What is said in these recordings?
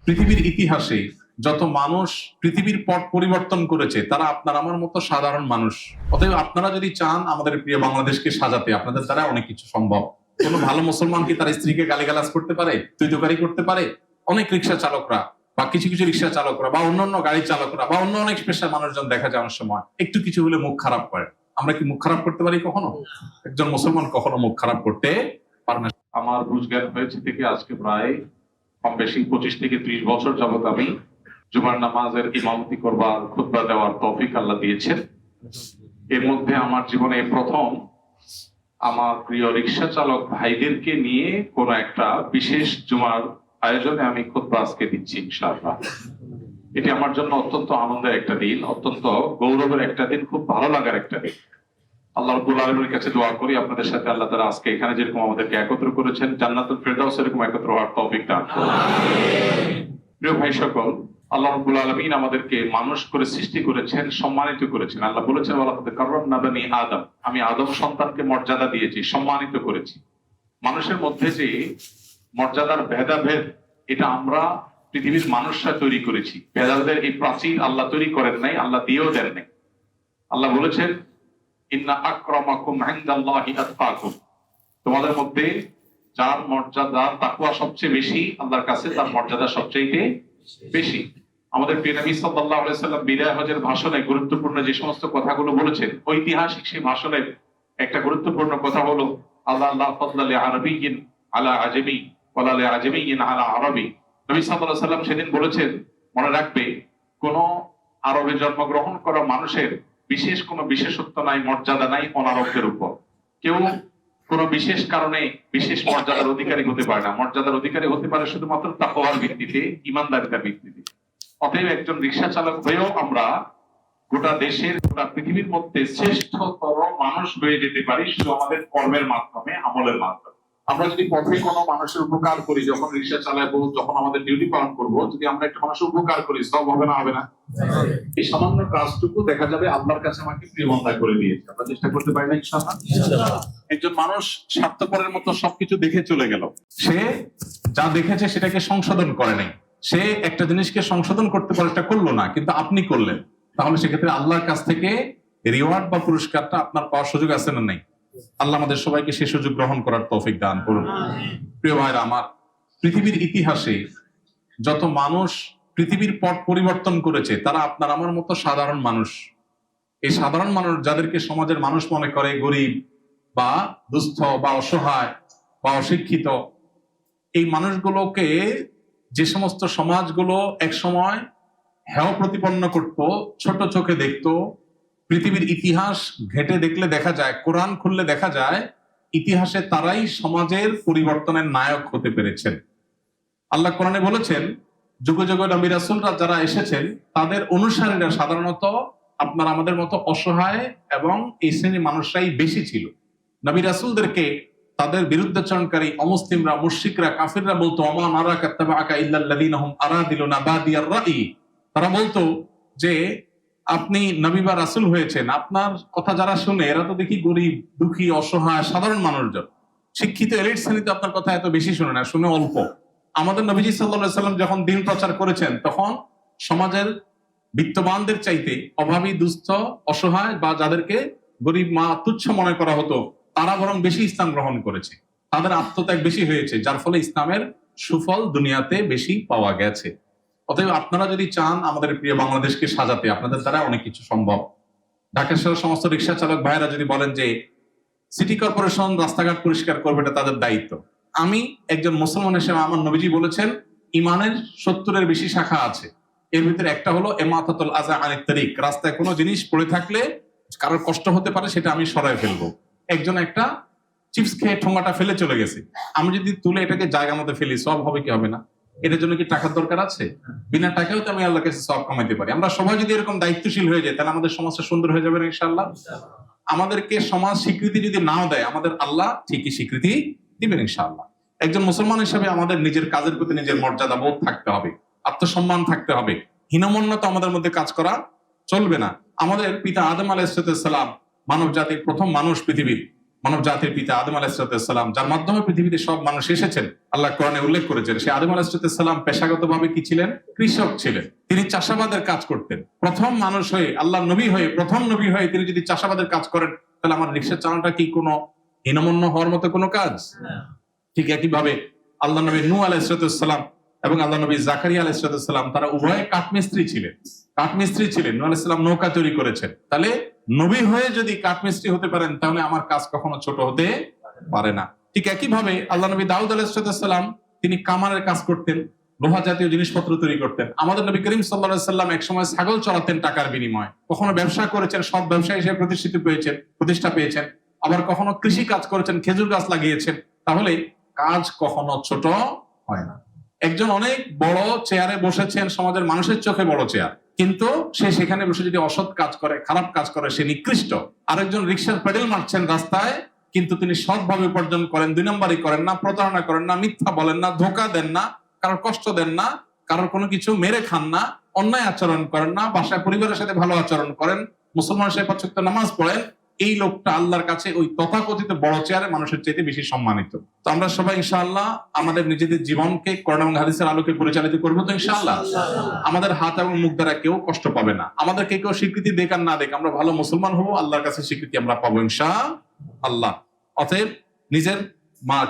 পৃথিবীর ইতিহাসে যত মানুষ পৃথিবীর পট পরিবর্তন করেছে তারা আপনার আমার মতো সাধারণ মানুষ। অতএব আপনারা যদি চান আমাদের প্রিয় বাংলাদেশকে সাজাতে, আপনাদের দ্বারা অনেক কিছু সম্ভব। কোনো ভালো মুসলমান কি তার স্ত্রীকে গালিগালাজ করতে পারে, তুই করতে পারে? অনেক রিক্সা চালকরা বা কিছু কিছু রিক্সা চালকরা বা অন্যান্য গাড়ি চালকরা বা অন্য অনেক পেশার মানুষজন দেখা যায় অনেক সময় একটু কিছু হলে মুখ খারাপ করে। আমরা কি মুখ খারাপ করতে পারি কখনো? একজন মুসলমান কখনো মুখ খারাপ করতে পারে না। আমার বুঝজ্ঞান হয়েছে থেকে আজকে প্রায় কম বেশি 25 থেকে 30 বছর যাবত আমি জুমার নামাজের ইমামতি করবার, খুতবা দেওয়ার তৌফিক আল্লাহ দিয়েছেন। এর মধ্যে আমার জীবনে প্রথম আমার প্রিয় রিক্সা চালক ভাইদেরকে নিয়ে কোন একটা বিশেষ জুমার আয়োজনে আমি খুতবা আজকে দিচ্ছি ইনশাআল্লাহ। এটি আমার জন্য অত্যন্ত আনন্দের একটা দিন, অত্যন্ত গৌরবের একটা দিন, খুব ভালো লাগার একটা দিন। আল্লাহ রাব্বুল আলামিনের কাছে দোয়া করি আপনাদের সাথে আল্লাহ তাআলা আজকে এখানে যেরকম আমাদেরকে একত্র করেছেন জান্নাতুল ফেরদাউস এরকম একত্র হওয়ার তৌফিক দান করুন। প্রিয় ভাই সকল, আল্লাহ রাব্বুল আলামিন আমাদেরকে মানুষ করে সৃষ্টি করেছেন, সম্মানিত করেছেন। আল্লাহ বলেছেন ওয়ালাকাদ কাররামনা বানি আদম, আমি আদম সন্তানকে মর্যাদা দিয়েছি, সম্মানিত করেছি। মানুষের মধ্যে যে মর্যাদার ভেদাভেদ, এটা আমরা পৃথিবীর মানুষরা তৈরি করেছি। ভেদাভেদের এই প্রাচীর আল্লাহ তৈরি করেন নাই, আল্লাহ দিয়েও দেন নাই। আল্লাহ বলেছেন ইন্না আকরামাকুম ইনদাল্লাহি আতকাকুম, তোমাদের মধ্যে যার মর্যাদা তাকওয়া সবচেয়ে বেশি আল্লাহর কাছে, তার মর্যাদা সবচেয়ে বেশি। আমাদের প্রিয় নবী সাল্লাল্লাহু আলাইহি সাল্লাম বিদায় হজের ভাষণে গুরুত্বপূর্ণ যে সমস্ত কথাগুলো বলেছেন, ঐতিহাসিক সেই ভাষণে একটা গুরুত্বপূর্ণ কথা হলো আল্লাহ লা ফাদলা লিআরাবিয়্যিন আলা আজমি ওয়ালা লিআজমিয়্যিন আলা আরবি। নবী সাল্লাল্লাহু আলাইহি সাল্লাম সেদিন বলেছেন, মনে রাখবে, কোন আরবে জন্মগ্রহণ করা মানুষের বিশেষ কোনো বিশেষত্ব নাই, মর্যাদা নাই অনারবদের উপর। কেউ কোন বিশেষ কারণে বিশেষ মর্যাদার অধিকারী হতে পারে না। মর্যাদার অধিকারী হতে পারে শুধুমাত্র তাকওয়ার ভিত্তিতে, ঈমানদারিতার ভিত্তিতে। অতএব একজন রিকশা চালক হয়েও আমরা গোটা দেশের, গোটা পৃথিবীর মধ্যে শ্রেষ্ঠতর মানুষ হয়ে যেতে পারি শুধু আমাদের কর্মের মাধ্যমে, আমলের মাধ্যমে। আমরা যদি পথে কোনো মানুষের উপকার করি, যখন রিকশা চালাবো, যখন আমাদের ডিউটি পালন করবো, যদি আমরা একটা মানুষের উপকার করি, সব হবে না? হবে না? এই সামান্য কাজটুকু দেখা যাবে আল্লাহর কাছে আমাকে প্রিয় বান্দা করে দিয়েছে। আমরা চেষ্টা করতে পারি না ইনশাআল্লাহ? একজন মানুষ স্বার্থপরের মতো সবকিছু দেখে চলে গেল, সে যা দেখেছে সেটাকে সংশোধন করে নাই। সে একটা জিনিসকে সংশোধন করতে পারে, এটা করলো না, কিন্তু আপনি করলেন। তাহলে সেক্ষেত্রে আল্লাহর কাছ থেকে রিওয়ার্ড বা পুরস্কারটা আপনার পাওয়ার সুযোগ আছে না নাই? আল্লাহ আমাদের সবাইকে সেই সুযোগ গ্রহণ করার তৌফিক দান করুন। প্রিয় ভাইরা আমার, পৃথিবীর ইতিহাসে যত মানুষ পৃথিবীর পট পরিবর্তন করেছে তারা আপনার আমার মতো সাধারণ মানুষ। এই সাধারণ মানুষ, যাদেরকে সমাজের মানুষ মনে করে গরিব বা দুস্থ বা অসহায় বা অশিক্ষিত, এই মানুষগুলোকে যে সমস্ত সমাজগুলো এক সময় হেয় প্রতিপন্ন করত, ছোট চোখে দেখতো, পৃথিবীর ইতিহাস ঘেটে দেখলে দেখা যায়, কোরআন খুললে দেখা যায়, ইতিহাসে তারাই সমাজের পরিবর্তনের নায়ক হতে পেরেছেন। আল্লাহ কোরআনে বলেছেন, যুগে যুগে নবী রাসূলরা যারা এসেছেন তাদের অনুসারীরা সাধারণত আপনার আমাদের মতো অসহায় এবং এই শ্রেণীর মানুষরাই বেশি ছিল। নবী রাসূলদেরকে তাদের বিরুদ্ধাচরণকারী অমুসলিমরা, মুশরিকরা, কাফিররা বলতো আমা নারাকা তাবাআকা ইল্লাল্লাযীনা হুম আরাদিলুনা বাদিয়ার রাই। তারা বলতো যে আপনি নবী বা রাসূল হয়েছেন, আপনার কথা যারা শুনে এরা তো দেখি গরিব, দুঃখী, অসহায়, সাধারণ মানুষজন। শিক্ষিত এলিট শ্রেণীতে আপনার কথা এত বেশি শুনে না, শুনে অল্প। আমাদের নবীজি সাল্লাল্লাহু আলাইহি সাল্লাম যখন দ্বীন প্রচার করেছেন, তখন সমাজের বিত্তবানদের চাইতে অভাবী, দুস্থ, অসহায় বা যাদেরকে গরিব মা তুচ্ছ মনে করা হতো, তারা বরং বেশি ইসলাম গ্রহণ করেছে। তাদের আত্মত্যাগ বেশি হয়েছে, যার ফলে ইসলামের সুফল দুনিয়াতে বেশি পাওয়া গেছে। অতএব আপনারা যদি চান আমাদের প্রিয় বাংলাদেশকে সাজাতে, আপনাদের দ্বারা অনেক কিছু সম্ভব। ঢাকা শহরের সমস্ত রিক্সা চালক ভাইরা যদি বলেন যে সিটি কর্পোরেশন রাস্তাঘাট পরিষ্কার করবে, এটা তাদের দায়িত্ব। আমি একজন মুসলমান হিসেবে, আমার নবীজি বলেছেন ইমানের 70-এর বেশি শাখা আছে। এর ভিতরে একটা হলো ইমাতাতুল আযা আনিত তারিক, রাস্তায় কোনো জিনিস পড়ে থাকলে কারোর কষ্ট হতে পারে, সেটা আমি সরায় ফেলবো। একজন একটা চিপস খেয়ে ঠোঙাটা ফেলে চলে গেছে, আমি যদি তুলে এটাকে জায়গা মতো ফেলি, সব হবে কি হবে না? এটার জন্য কি টাকার দরকার আছে? বিনা টাকাও তো আমি আল্লাহর কাছে সওয়াব কামাইতে পারি। আমরা সবাই যদি এরকম দায়িত্বশীল হয়ে যাই, তাহলে আমাদের সমাজটা সুন্দর হয়ে যাবে ইনশাআল্লাহ। আমাদেরকে সমাজ স্বীকৃতি যদি নাও দেয়, আমাদের আল্লাহ ঠিকই স্বীকৃতি দিবেন ইনশাআল্লাহ। একজন মুসলমান হিসেবে আমাদের নিজের কাজের প্রতি নিজের মর্যাদা বোধ থাকতে হবে, আত্মসম্মান থাকতে হবে। হীনমন্যতা আমাদের মধ্যে কাজ করা চলবে না। আমাদের পিতা আদম আলাইহিস সালাম মানব জাতির প্রথম মানুষ পৃথিবীর, মানব জাতির পিতা আদম আলাইহিসসালাম, যার মাধ্যমে পৃথিবীতে সব মানুষ এসেছেন, আল্লাহ কোরআনে উল্লেখ করেছেন, সে আদম আলাইহিসসালাম পেশাগতভাবে কি ছিলেন? কৃষক ছিলেন। তিনি চাষাবাদের কাজ করতেন। প্রথম মানুষ হয়ে, আল্লাহ নবী হয়ে, প্রথম নবী হয়ে তিনি যদি চাষাবাদের কাজ করেন, তাহলে আমার রিকশা চালানোটা কি কোনো হীনমন্য হওয়ার মতো কোনো কাজ? ঠিক একইভাবে আল্লাহ নবী নূহ আলাইহিসসালাম এবং আল্লাহ নবী জাকারিয়া আলাইহিসসালাম, তারা উভয়ে কাঠমিস্ত্রি ছিলেন। নূহ আলাইহিস সালাম নৌকা তৈরি করেছেন। তাহলে নবী হয়ে যদি কাঠমিস্ত্রি হতে পারেন, তাহলে আমার কাজ কখনো ছোট হতে পারে না। ঠিক একইভাবে আল্লাহ নবী দাউদ আলাইহিসসালাম, তিনি কামারের কাজ করতেন, লোহা জাতীয় জিনিসপত্র তৈরি করতেন। আমাদের নবী করিম সাল্লাল্লাহু আলাইহি সাল্লাম এক সময় ছাগল চড়াতেন টাকার বিনিময়ে। কখনো ব্যবসা করেছেন, সব ব্যবসায়ী হিসেবে প্রতিষ্ঠা পেয়েছেন। আবার কখনো কৃষি কাজ করেছেন, খেজুর গাছ লাগিয়েছেন। তাহলে কাজ কখনো ছোট হয় না। একজন অনেক বড় চেয়ারে বসেছেন, সমাজের মানুষের চোখে বড় চেয়ার, কিন্তু সে সেখানে বসে যদি অসৎ কাজ করে, খারাপ কাজ করে, সে নিকৃষ্ট। আরেকজন রিকশার পেডেল মারছেন রাস্তায়, কিন্তু তিনি সৎভাবে উপার্জন করেন, 2 নম্বরই করেন না, প্রতারণা করেন না, মিথ্যা বলেন না, ধোঁকা দেন না, কারোর কষ্ট দেন না, কারোর কোনো কিছু মেরে খান না, অন্যায় আচরণ করেন না, বাসায় পরিবারের সাথে ভালো আচরণ করেন, মুসলমান সাহেব 5 ওয়াক্ত নামাজ পড়েন। এই লোকটা আল্লাহর কাছে ওই তথাকথিত বড় চেয়ারে মানুষের চাইতে বেশি সম্মানিত। তো আমরা সবাই ইনশাআল্লাহ আমাদের নিজেদের জীবনকে কোরআন এবং হাদিসের আলোকে পরিচালিত করবো তো ইনশাআল্লাহ। আমাদের হাত এবং মুখ দ্বারা কেউ কষ্ট পাবে না। আমাদেরকে কেউ স্বীকৃতি দেখ আর না দেখ, আমরা ভালো মুসলমান হবো, আল্লাহর কাছে স্বীকৃতি আমরা পাবো ইনশাআল্লাহ। অতএব নিজের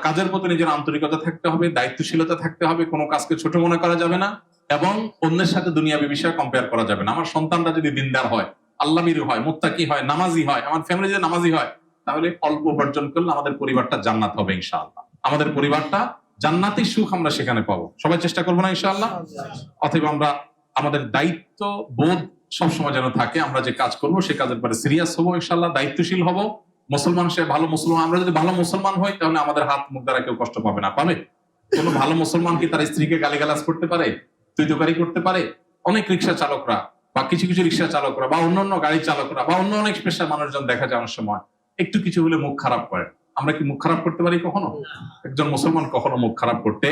কাজের প্রতি নিজের আন্তরিকতা থাকতে হবে, দায়িত্বশীলতা থাকতে হবে, কোনো কাজকে ছোট মনে করা যাবে না, এবং অন্যের সাথে দুনিয়াবী বিষয় কম্পেয়ার করা যাবে না। আমার সন্তানরা যদি দিনদার হয়, আল্লাহভীরু হয়, মুত্তাকি হয়, নামাজি হয়, আমার ফ্যামিলি যদি নামাজি হয়, তাহলে অল্প উপার্জন করলে আমাদের পরিবারটা জান্নাত হবে ইনশাআল্লাহ। আমাদের পরিবারটা জান্নাতি সুখ আমরা সেখানে পাবো। সবাই চেষ্টা করবো না ইনশাআল্লাহ? অথবা আমরা আমাদের দায়িত্ব বোধ সবসময় যেন থাকে, আমরা যে কাজ করবো সে কাজের পরে সিরিয়াস হবো ইনশাআল্লাহ, দায়িত্বশীল হবো। মুসলমান সে ভালো মুসলমান, আমরা যদি ভালো মুসলমান হই, তাহলে আমাদের হাত মুখ দ্বারা কেউ কষ্ট পাবে না। পাবে? কোনো ভালো মুসলমান কি তার স্ত্রীকে গালিগালাজ করতে পারে, তুই তোকারি করতে পারে? অনেক রিক্সা চালকরা বা কিছু কিছু রিক্সা চালকরা বা অন্যান্য গাড়ি চালকরা বা অন্য অনেক পেশার মানুষজন দেখা যায় অনেক সময় একটু কিছু হলে মুখ খারাপ করে। আমরা কি মুখ খারাপ করতে পারি কখনো? একজন মুসলমান কখনো মুখ খারাপ করতে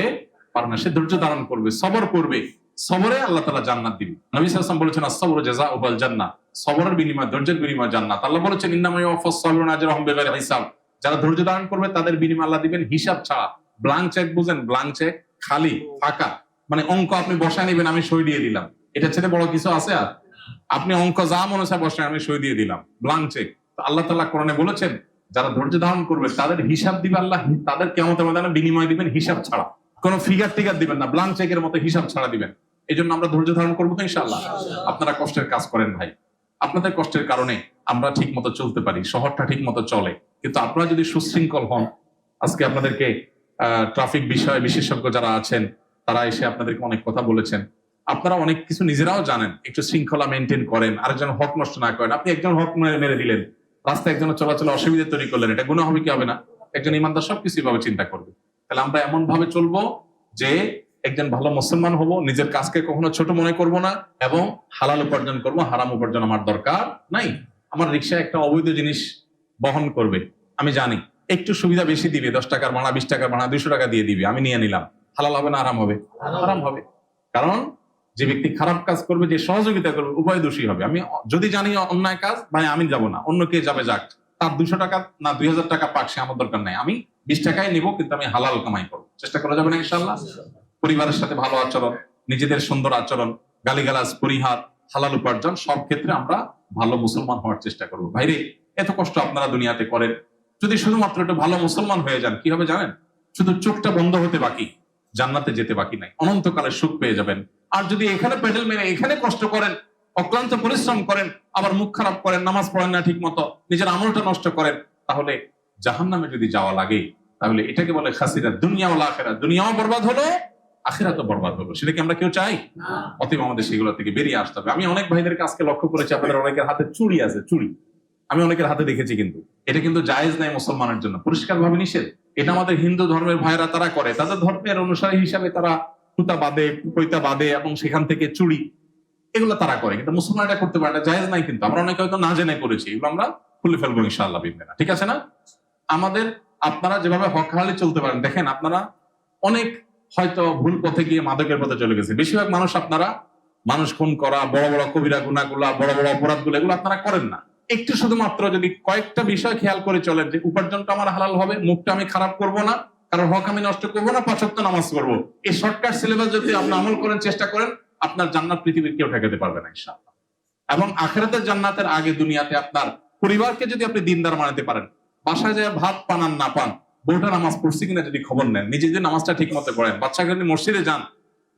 পারে না। সে ধৈর্য ধারণ করবে, সবর করবে, সবরে আল্লাহ তাআলা জান্নাত দিবেন। নবী সাল্লাল্লাহু আলাইহি ওয়াসাল্লাম বলেছেন, আস-সাবরু জাযাউল জান্নাহ, সবরের বিনিময়, ধৈর্যের বিনিময় জান্নাত। আল্লাহ বলেছেন, ইন্নামা ইউওয়াফাস সাবিরুনা আজরাহুম বিগাইরি হিসাব, যারা ধৈর্য ধারণ করবে তাদের বিনিময় আল্লাহ দিবেন হিসাব ছাড়া। ব্ল্যাঙ্ক চেক বুঝেন? ব্ল্যাঙ্ক চেক, খালি ফাঁকা, মানে অঙ্ক আপনি বসায় নেবেন, আমি সই দিয়ে দিলাম, এটা ছেড়ে বড় কিছু আছে? আর আপনি অঙ্ক যা মনে হয় বসায়, আমি সই দিয়ে দিলাম, ব্ল্যাঙ্ক চেক। আল্লাহ তাআলা কোরআনে বলেছেন, যারা ধৈর্য ধারণ করবে তাদের হিসাব দিবে আল্লাহ, তাদের কিয়ামতের ময়দানে বিনিময় দিবেন হিসাব ছাড়া, কোনো ফিগার টিগার দিবেন না, ব্ল্যাঙ্ক চেকের মতো হিসাব ছাড়া দিবেন। এই জন্য আমরা ধৈর্য ধারণ করবো তো ইনশাআল্লাহ। আপনারা কষ্টের কাজ করেন ভাই, আপনাদের কষ্টের কারণে আমরা ঠিক মতো চলতে পারি, শহরটা ঠিক মতো চলে। কিন্তু আপনারা যদি সুশৃঙ্খল হন, আজকে আপনাদেরকে ট্রাফিক বিষয়ে বিশেষজ্ঞ যারা আছেন তারা এসে আপনাদেরকে অনেক কথা বলেছেন, আপনারা অনেক কিছু নিজেরাও জানেন, একটু শৃঙ্খলা মেনটেন করেন, আরেকজন হক নষ্ট না করেন। আপনি একজন হক মেরে দিলেন, রাস্তায় একজনের চলাচলে অসুবিধা তৈরি করলেন, এটা গুনাহ হবে কি হবে না? একজন ইমানদার সবকিছু ভাবে চিন্তা করবে। তাহলে আমরা এমন ভাবে চলবো যে একজন ভালো মুসলমান হব, নিজের কাজকে কখনো ছোট মনে করব না, এবং হালাল উপার্জন করব, হারাম উপার্জন আমার দরকার নাই। আমার রিক্সা একটা অবৈধ জিনিস বহন করবে, আমি জানি একটু সুবিধা বেশি দিবে, 10 টাকার ভাড়া, 20 টাকার ভাড়া, 200 টাকা দিয়ে দিবে, আমি নিয়ে নিলাম, হালাল হবে না হারাম হবে? হারাম হবে। কারণ যে ব্যক্তি খারাপ কাজ করবে, যে সহযোগিতা করবে, উভয় দোষী হবে। আমি যদি জানি অন্যায় কাজ, ভাই আমি যাব না, অন্য কে যাবে যাক, তার 200 টাকা না 2000 টাকা পাক, সে আমার দরকার নাই, আমি 20 টাকায় নিবো, কিন্তু আমি হালাল কামাই করবো। চেষ্টা করা যাবে না ইনশাআল্লাহ? পরিবারের সাথে ভালো আচরণ, নিজেদের সুন্দর আচরণ, গালিগালাজ পরিহার, হালাল উপার্জন, সব ক্ষেত্রে আমরা ভালো মুসলমান হওয়ার চেষ্টা করবো। ভাইরে, এত কষ্ট আপনারা দুনিয়াতে করেন, যদি শুধুমাত্র একটু ভালো মুসলমান হয়ে যান, কি হবে জানেন? শুধু চোখটা বন্ধ হতে বাকি, জান্নাতে যেতে বাকি নাই, অনন্তকালের সুখ পেয়ে যাবেন। আর যদি এখানে পেডেল মেরে এখানে কষ্ট করেন, অক্লান্ত পরিশ্রম করেন, আবার মুখ খারাপ করেন, নামাজ পড়েন না ঠিক মতো, নিজের আমলটা নষ্ট করেন, তাহলে জাহান্নামে যদি যাওয়া লাগে, তাহলে এটাকে বলে খাসিরা দুনিয়া ওয়াল আখিরাত। দুনিয়াও বরবাদ হলো, আখিরাতও বরবাদ হলো। সেটা কি আমরা কেউ চাই? অতএব আমাদের সেগুলো থেকে বেরিয়ে আসতে হবে। আমি অনেক ভাইদেরকে আজকে লক্ষ্য করেছি, আপনাদের অনেকের হাতে চুড়ি আছে, চুড়ি আমি অনেকের হাতে দেখেছি, কিন্তু এটা কিন্তু জায়েজ নাই মুসলমানের জন্য, পরিষ্কার ভাবে নিষেধ। এটা আমাদের হিন্দু ধর্মের ভাইরা তারা করে, তাদের ধর্মের অনুসারী হিসাবে তারা সুতা বাঁধে, পৈতা বাঁধে, এবং সেখান থেকে চুড়ি, এগুলো তারা করে, কিন্তু মুসলমান এটা করতে পারে না, জায়েজ নাই। কিন্তু আমরা অনেকে হয়তো না জেনে করেছি, এগুলো আমরা খুলে ফেলবো ইনশাআল্লাহ বিদিনিল্লাহ। ঠিক আছে না? আমাদের, আপনারা যেভাবে হক হালালে চলতে পারেন, দেখেন আপনারা অনেক হয়তো ভুল পথে গিয়ে মাদকের পথে চলে গেছে। বেশিরভাগ মানুষ, আপনারা মানুষ খুন করা, বড় বড় কবিরা গুনাহগুলা, বড় বড় অপরাধগুলো, এগুলো আপনারা করেন না। একটু শুধুমাত্র যদি কয়েকটা বিষয় খেয়াল করে চলেন, যে উপার্জনটা আমার হালাল হবে, মুখটা আমি খারাপ করব না, কারণ হক আমি নষ্ট করবো না, 5 ওয়াক্ত নামাজ পড়বো, এই শর্টকাট সিলেবাস যদি আপনি আমল করেন, চেষ্টা করেন, আপনার জান্নাত পৃথিবীর কেউ ঠেকাতে পারবে না ইনশাআল্লাহ। এবং আখিরাতের জান্নাতের আগে দুনিয়াতে আপনার পরিবারকে যদি আপনি দিনদার বানাতে পারেন, বাসায় যায় ভাত পান আর না পান, বউটা নামাজ পড়ছে কিনা যদি খবর নেন, নিজে যদি নামাজটা ঠিক মতো পড়েন, বাচ্চাকে যদি মসজিদে যান,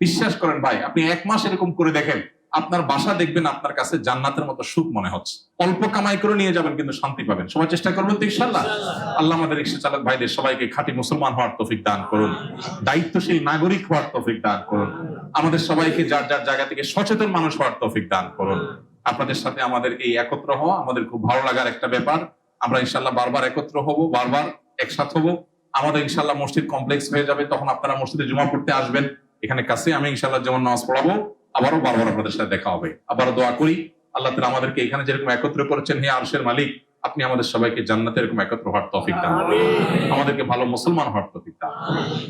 বিশ্বাস করেন ভাই, আপনি 1 মাস এরকম করে দেখেন, আপনার বাসা দেখবেন আপনার কাছে জান্নাতের মতো সুখ মনে হচ্ছে। অল্প কামাই করে নিয়ে যাবেন, কিন্তু শান্তি পাবেন। সবাই চেষ্টা করবেন তো ইনশাআল্লাহ। আল্লাহ আমাদের রিকশা চালক ভাইদের সবাইকে খাঁটি মুসলমান হওয়ার তৌফিক দান করুন, দায়িত্বশীল নাগরিক হওয়ার তৌফিক দান করুন, আমাদের সবাইকে যার যার জায়গা থেকে সচেতন মানুষ হওয়ার তৌফিক দান করুন। আপনাদের সাথে আমাদের এই একত্র হওয়া আমাদের খুব ভালো লাগার একটা ব্যাপার। আমরা ইনশাআল্লাহ বারবার একত্র হব, বারবার একসাথে হব। আমাদের ইনশাআল্লাহ মসজিদ কমপ্লেক্স হয়ে যাবে, তখন আপনারা মসজিদে জুমা পড়তে আসবেন। এখানে কাছে আমি ইনশাআল্লাহ যেমন নামাজ পড়াবো, আবারও বারবার আপনাদের সাথে দেখা হবে। আবারও দোয়া করি আল্লাহ তাআলা আমাদেরকে এখানে যেরকম একত্র করেছেন, হে আরশের মালিক, আপনি আমাদের সবাইকে জান্নাতে এরকম একত্র হওয়ার তৌফিক দান করুন, আমাদেরকে ভালো মুসলমান হওয়ার তৌফিক দান করুন।